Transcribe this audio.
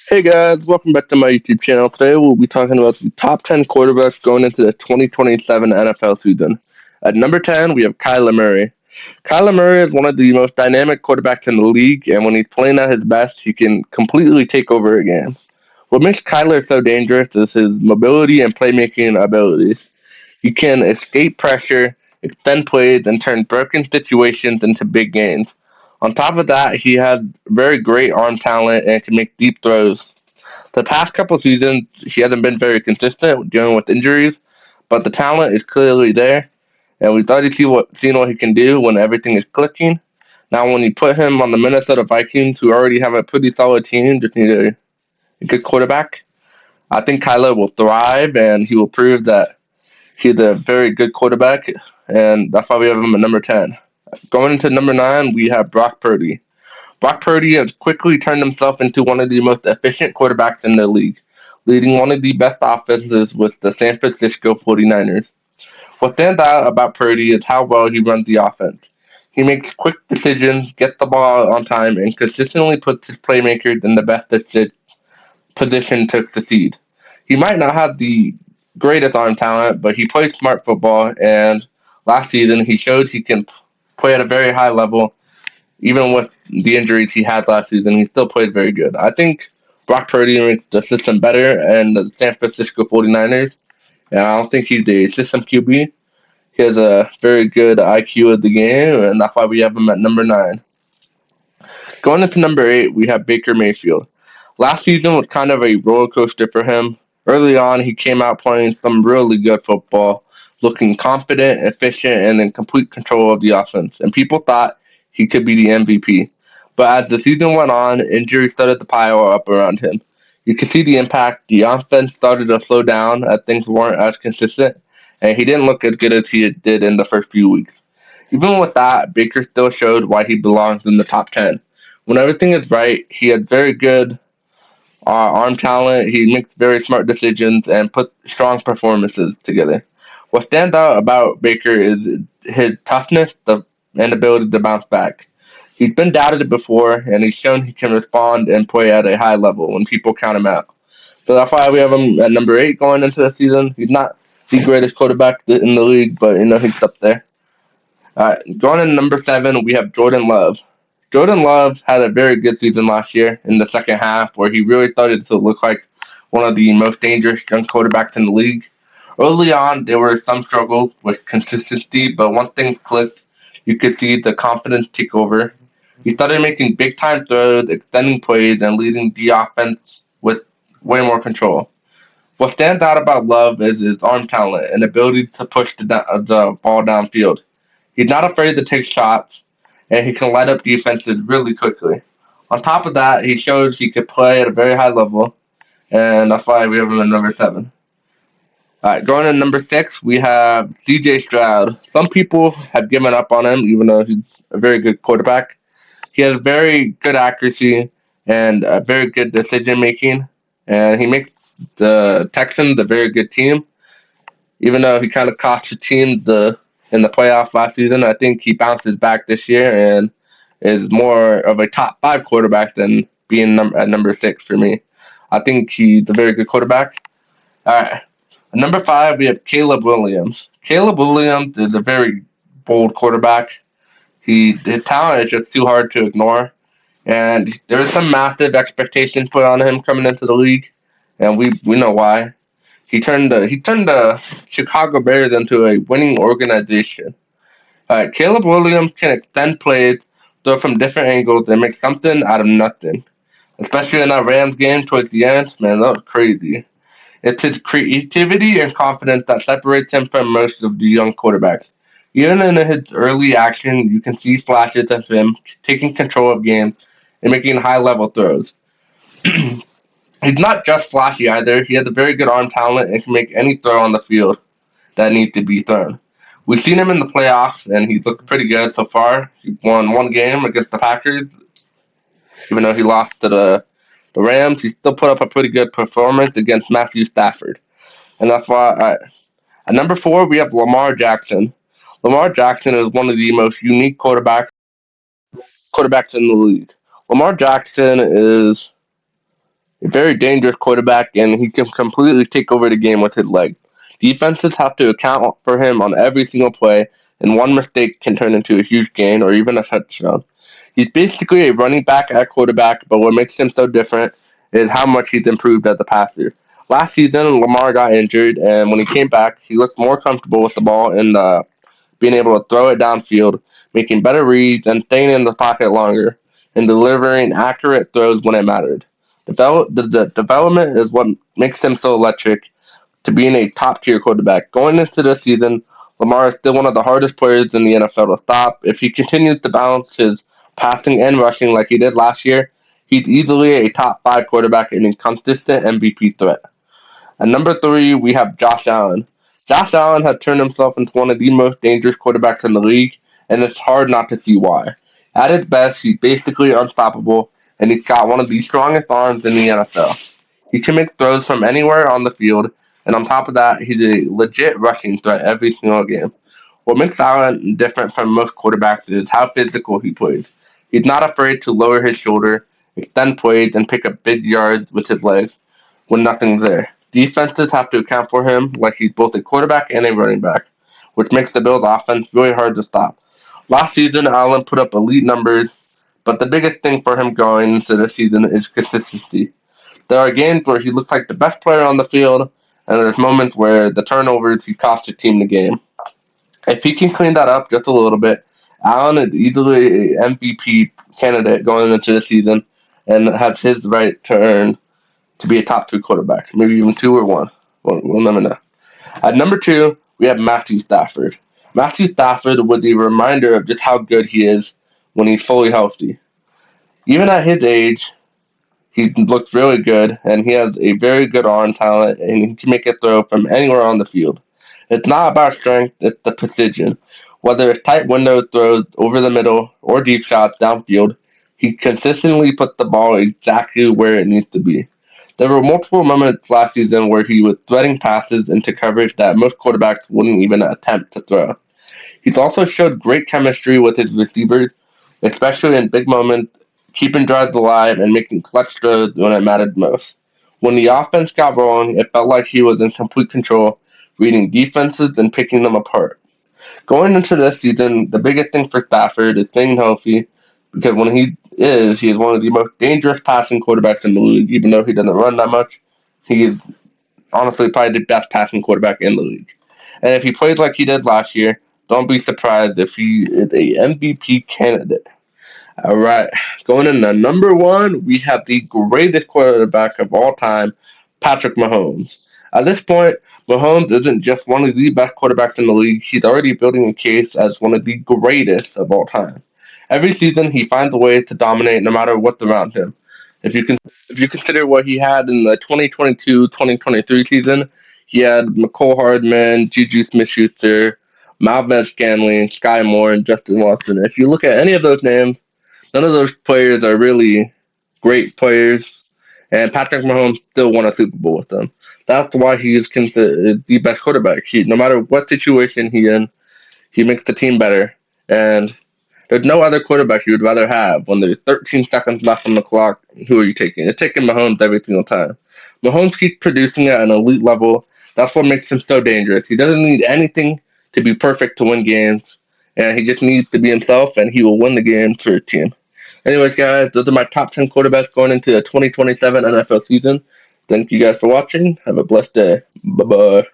Hey guys, welcome back to my YouTube channel. Today we'll be talking about the top 10 quarterbacks going into the 2027 NFL season. At number 10, we have Kyler Murray. Kyler Murray is one of the most dynamic quarterbacks in the league, and when he's playing at his best, he can completely take over a game. What makes Kyler so dangerous is his mobility and playmaking abilities. He can escape pressure, extend plays, and turn broken situations into big gains. On top of that, he has very great arm talent and can make deep throws. The past couple seasons, he hasn't been very consistent dealing with injuries, but the talent is clearly there, and we thought he'd seen what he can do when everything is clicking. Now, when you put him on the Minnesota Vikings, who already have a pretty solid team, just need a good quarterback, I think Kyler will thrive, and he will prove that he's a very good quarterback, and that's why we have him at number 10. Going into number 9, we have Brock Purdy. Brock Purdy has quickly turned himself into one of the most efficient quarterbacks in the league, leading one of the best offenses with the San Francisco 49ers. What stands out about Purdy is how well he runs the offense. He makes quick decisions, gets the ball on time, and consistently puts his playmakers in the best position to succeed. He might not have the greatest arm talent, but he plays smart football, and last season he showed he can play at a very high level even with the injuries he had last season, he still played very good. I think Brock Purdy makes the system better and the San Francisco 49ers. And I don't think he's a system QB. He has a very good IQ of the game, and that's why we have him at number 9. Going into number 8, we have Baker Mayfield. Last season was kind of a roller coaster for him. Early on, he came out playing some really good football, looking confident, efficient, and in complete control of the offense. And people thought he could be the MVP. But as the season went on, injuries started to pile up around him. You could see the impact. The offense started to slow down as things weren't as consistent, and he didn't look as good as he did in the first few weeks. Even with that, Baker still showed why he belongs in the top 10. When everything is right, he had very good arm talent. He makes very smart decisions and puts strong performances together. What stands out about Baker is his toughness and ability to bounce back. He's been doubted before, and he's shown he can respond and play at a high level when people count him out. So that's why we have him at number 8 going into the season. He's not the greatest quarterback in the league, but he's up there. Going in number 7, we have Jordan Love. Jordan Love had a very good season last year in the second half, where he really started to look like one of the most dangerous young quarterbacks in the league. Early on, there were some struggles with consistency, but once things clicked, you could see the confidence take over. He started making big time throws, extending plays, and leading the offense with way more control. What stands out about Love is his arm talent and ability to push the ball downfield. He's not afraid to take shots, and he can light up defenses really quickly. On top of that, he showed he could play at a very high level, and that's why we have him at number 7. All right, going to number 6, we have CJ Stroud. Some people have given up on him, even though he's a very good quarterback. He has very good accuracy and very good decision making, and he makes the Texans a very good team. Even though he kind of cost the team in the playoffs last season, I think he bounces back this year and is more of a top 5 quarterback than being at number 6 for me. I think he's a very good quarterback. All right. At number 5, we have Caleb Williams. Caleb Williams is a very bold quarterback. His talent is just too hard to ignore, and there is some massive expectations put on him coming into the league, and we know why. He turned the Chicago Bears into a winning organization. Caleb Williams can extend plays, throw from different angles, and make something out of nothing. Especially in that Rams game towards the end, man, that was crazy. It's his creativity and confidence that separates him from most of the young quarterbacks. Even in his early action, you can see flashes of him taking control of games and making high level throws. He's not just flashy either. He has a very good arm talent and can make any throw on the field that needs to be thrown. We've seen him in the playoffs, and he's looked pretty good so far. He won one game against the Packers, even though he lost to the Rams. He still put up a pretty good performance against Matthew Stafford, and that's why at number 4 we have Lamar Jackson. Lamar Jackson is one of the most unique quarterbacks in the league. Lamar Jackson is a very dangerous quarterback, and he can completely take over the game with his legs. Defenses have to account for him on every single play, and one mistake can turn into a huge gain or even a touchdown. He's basically a running back at quarterback, but what makes him so different is how much he's improved as a passer. Last season, Lamar got injured, and when he came back, he looked more comfortable with the ball and being able to throw it downfield, making better reads, and staying in the pocket longer, and delivering accurate throws when it mattered. The development is what makes him so electric to being a top tier quarterback. Going into this season, Lamar is still one of the hardest players in the NFL to stop. If he continues to balance his passing and rushing like he did last year, he's easily a top five quarterback and a consistent MVP threat. At number three, we have Josh Allen. Josh Allen has turned himself into one of the most dangerous quarterbacks in the league, and it's hard not to see why. At his best, he's basically unstoppable, and he's got one of the strongest arms in the NFL. He can make throws from anywhere on the field, and on top of that, he's a legit rushing threat every single game. What makes Allen different from most quarterbacks is how physical he plays. He's not afraid to lower his shoulder, extend plays, and pick up big yards with his legs when nothing's there. Defenses have to account for him like he's both a quarterback and a running back, which makes the Bills' offense really hard to stop. Last season, Allen put up elite numbers, but the biggest thing for him going into this season is consistency. There are games where he looks like the best player on the field, and there's moments where the turnovers he cost his team the game. If he can clean that up just a little bit, Allen is easily an MVP candidate going into the season and has his right to earn to be a top three quarterback, maybe even two or one. We'll never know. At number two, we have Matthew Stafford. Matthew Stafford was a reminder of just how good he is when he's fully healthy. Even at his age, he looks really good, and he has a very good arm talent, and he can make a throw from anywhere on the field. It's not about strength, it's the precision. Whether it's tight window throws over the middle or deep shots downfield, he consistently puts the ball exactly where it needs to be. There were multiple moments last season where he was threading passes into coverage that most quarterbacks wouldn't even attempt to throw. He's also showed great chemistry with his receivers, especially in big moments, keeping drives alive and making clutch throws when it mattered most. When the offense got rolling, it felt like he was in complete control, reading defenses and picking them apart. Going into this season, the biggest thing for Stafford is staying healthy, because when he is one of the most dangerous passing quarterbacks in the league, even though he doesn't run that much. He is honestly probably the best passing quarterback in the league. And if he plays like he did last year, don't be surprised if he is a MVP candidate. All right, going in the number one, we have the greatest quarterback of all time, Patrick Mahomes. At this point, Mahomes isn't just one of the best quarterbacks in the league, he's already building a case as one of the greatest of all time. Every season, he finds a way to dominate no matter what's around him. If you consider what he had in the 2022-2023 season, he had McCole Hardman, Juju Smith-Schuster, Malvin Scantling, Sky Moore, and Justin Watson. If you look at any of those names, none of those players are really great players, and Patrick Mahomes still won a Super Bowl with them. That's why he is considered the best quarterback. No matter what situation he's in, he makes the team better. And there's no other quarterback you would rather have when there's 13 seconds left on the clock. Who are you taking? You're taking Mahomes every single time. Mahomes keeps producing at an elite level. That's what makes him so dangerous. He doesn't need anything to be perfect to win games, and he just needs to be himself, and he will win the game for his team. Anyways, guys, those are my top 10 quarterbacks going into the 2027 NFL season. Thank you guys for watching. Have a blessed day. Bye bye.